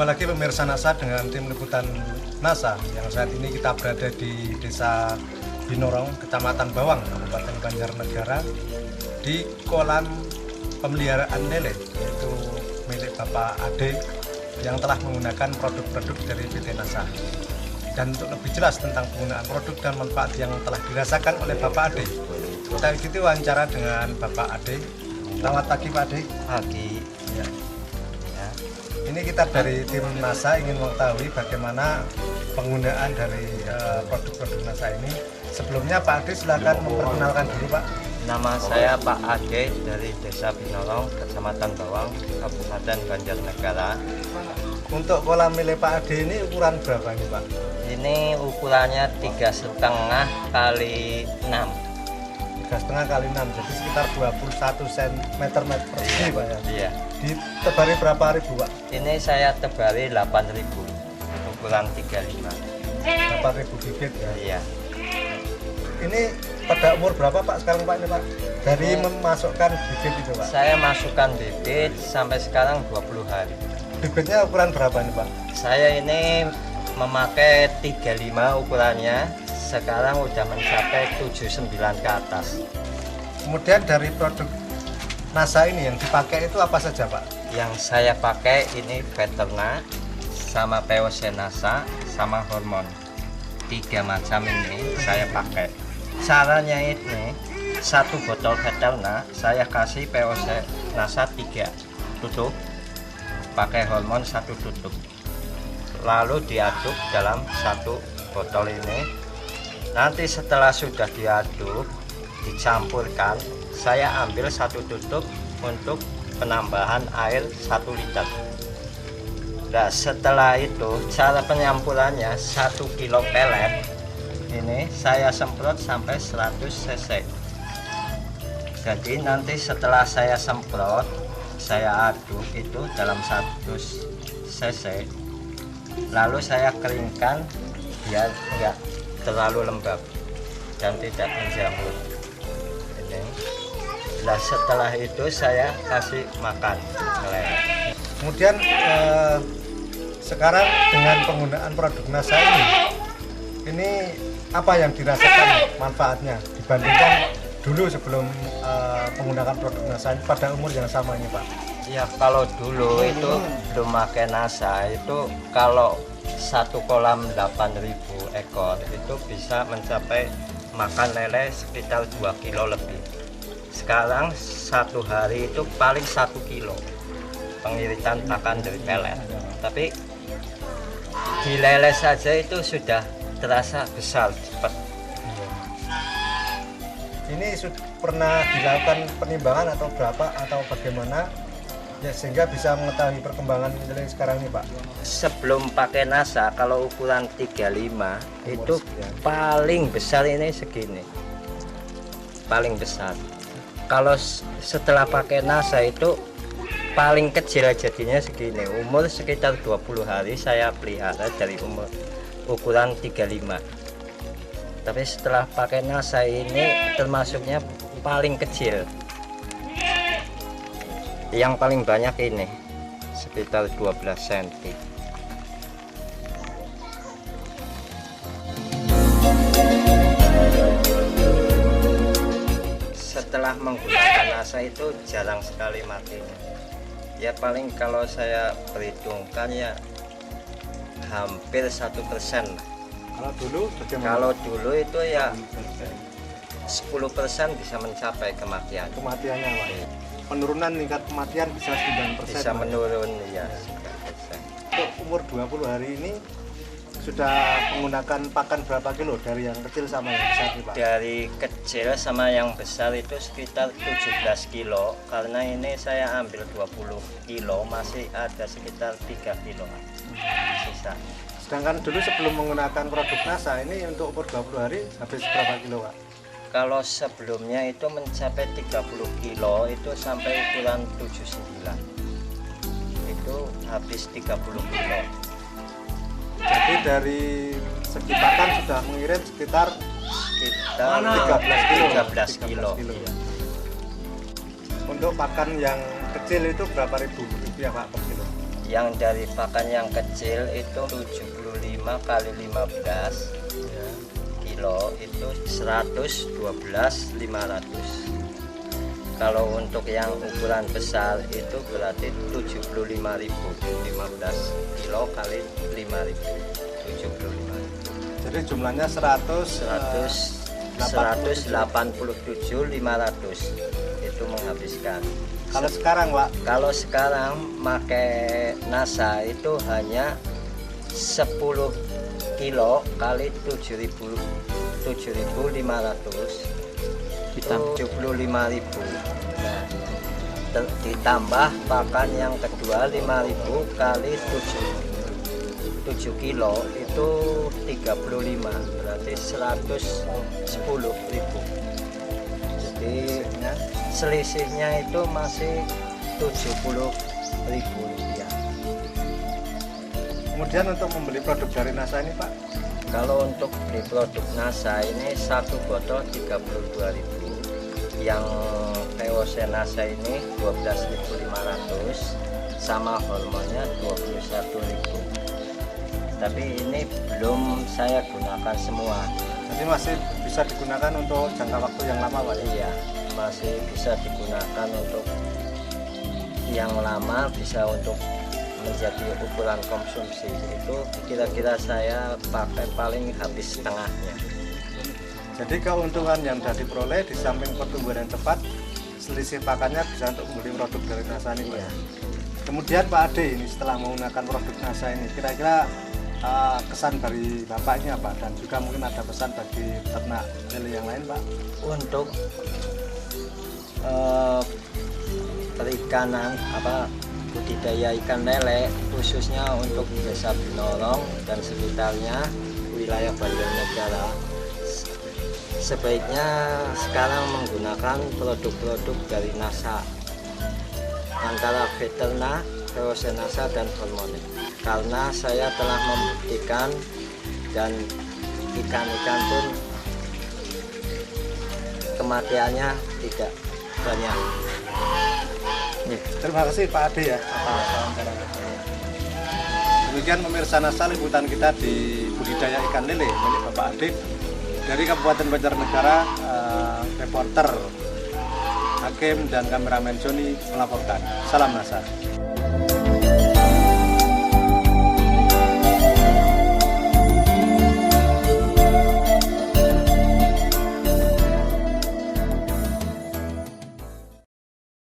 lagi pemirsa NASA dengan tim liputan NASA yang saat ini kita berada di Desa Binorong, Kecamatan Bawang, Kabupaten Banjarnegara, di kolam pemeliharaan lele yaitu milik Bapak Ade yang telah menggunakan produk-produk dari PT NASA. Dan untuk lebih jelas tentang penggunaan produk dan manfaat yang telah dirasakan oleh Bapak Ade, kita ikuti wawancara dengan Bapak Ade. Selamat pagi Pak Ade. Pagi. Ya. Ini kita dari tim NASA ingin mengetahui bagaimana penggunaan dari produk-produk NASA ini. Sebelumnya Pak Ade silakan memperkenalkan diri Pak. Nama saya Pak Ade dari Desa Binorong, Kecamatan Bawang, Kabupaten Banjarnegara. Untuk kolam milik Pak Ade ini ukuran berapa ini Pak? Ini ukurannya 3,5 kali 6. 3,5 kali 6, jadi sekitar 21 cm persegi Pak ya? Iya. Ditebari berapa ribu Pak? Ini saya tebari 8.000, ukuran 35. 8.000 bibit ya? Iya. Ini pada umur berapa Pak sekarang Pak ini Pak? Dari memasukkan bibit itu Pak? Saya masukkan bibit sampai sekarang 20 hari. Bibitnya ukuran berapa nih Pak? Saya ini memakai 35 ukurannya, sekarang udah mencapai 79 ke atas. Kemudian dari produk NASA ini yang dipakai itu apa saja Pak? Yang saya pakai ini Veterna, sama POC NASA, sama hormon. 3 macam ini saya pakai. Caranya ini, 1 botol Veterna saya kasih POC NASA 3 tutup, pakai hormon 1 tutup, lalu diaduk dalam 1 botol ini. Nanti setelah sudah diaduk, dicampurkan, saya ambil 1 tutup untuk penambahan air 1 liter. Nah, setelah itu cara penyampurannya 1 kilo pelet ini saya semprot sampai 100 cc. Jadi nanti setelah saya semprot, saya aduk itu dalam 100 cc, lalu saya keringkan biar enggak terlalu lembab dan tidak menjamur ini. Nah, setelah itu saya kasih makan lele. Kemudian sekarang dengan penggunaan produk NASA ini apa yang dirasakan manfaatnya dibandingkan dulu sebelum menggunakan produk NASA ini pada umur yang sama ini Pak? Ya, kalau dulu itu belum pakai NASA itu kalau 1 kolam 8.000 ekor itu bisa mencapai makan lele sekitar 2 kilo lebih. Sekarang 1 hari itu paling 1 kilo pengiritan pakan dari pelet. Tapi di lele saja itu sudah terasa besar cepat. Ini pernah dilakukan penimbangan atau berapa atau bagaimana ya sehingga bisa mengetahui perkembangan lele sekarang ini Pak? Sebelum pakai NASA kalau ukuran 35 itu paling besar ini segini, paling besar. Kalau setelah pakai NASA itu paling kecil jadinya segini. Umur sekitar 20 hari saya pelihara dari umur ukuran 35. Tapi setelah pakai NASA ini termasuknya paling kecil. Yang paling banyak ini sekitar 12 cm. Setelah menggunakan NASA itu jarang sekali matinya. Ya paling kalau saya perhitungkan ya hampir 1%. Kalau dulu bagaimana? Kalau dulu itu ya 10% bisa mencapai kematian. Kematiannya Pak? Penurunan tingkat kematian bisa 9%. Bisa menurun ya 9%. Untuk umur 20 hari ini sudah menggunakan pakan berapa kilo dari yang kecil sama yang besar nih Pak? Dari kecil sama yang besar itu sekitar 17 kilo, karena ini saya ambil 20 kilo, masih ada sekitar 3 kilo sisa. Sedangkan dulu sebelum menggunakan produk NASA ini untuk umur 20 hari habis berapa kilo Pak? Kalau sebelumnya itu mencapai 30 kilo itu sampai ukuran 79, itu habis 30 kilo. Jadi dari segi pakan sudah mengirim sekitar 13 kilo. Iya. Untuk pakan yang kecil itu berapa ribu rupiah Pak per kilo? Yang dari pakan yang kecil itu 75 kali 15 kilo itu 112.500. Kalau untuk yang ukuran besar itu berarti 75.000, 15 kilo kali 5.000, 75.000. Jadi jumlahnya 187.500 itu menghabiskan. Kalau sekarang Pak? Kalau sekarang pakai NASA itu hanya 10 kilo kali 7.500 itu 75.000. Nah, ditambah pakan yang kedua 5.000 kali 7 kilo itu 35, berarti 110.000. Jadi selisihnya itu masih 70.000 rupiah. Kemudian untuk membeli produk dari NASA ini Pak? Kalau untuk beli produk NASA ini satu botol 32.000. Yang POC NASA ini 12.500 sama hormonnya 21.000. Tapi ini belum saya gunakan semua. Jadi masih bisa digunakan untuk jangka waktu yang lama Pak? Iya, masih bisa digunakan untuk yang lama, bisa untuk menjadi ukuran konsumsi. Itu kira-kira saya pakai paling habis setengahnya. Jadi keuntungan yang sudah diperoleh di samping pertumbuhan yang cepat, selisih pakannya bisa untuk membeli produk dari NASA ini Pak. Iya. Kemudian Pak Ade ini setelah menggunakan produk NASA ini, kira-kira kesan dari Bapak ini apa? Dan juga mungkin ada pesan bagi peternak lele yang lain Pak? Untuk perikanan budidaya ikan lele khususnya untuk Desa Binorong dan sekitarnya wilayah Banjarnegara, sebaiknya sekarang menggunakan produk-produk dari NASA antara Veterna, POC NASA dan Hormone, karena saya telah membuktikan dan ikan-ikan pun kematiannya tidak banyak. Terima kasih Pak Ade ya atas wawancaranya. Demikian pemirsa NASA, liputan kita di budidaya ikan lele milik Bapak Ade dari Kabupaten Banjarnegara. Reporter Hakim dan kameramen Joni melaporkan. Salam NASA.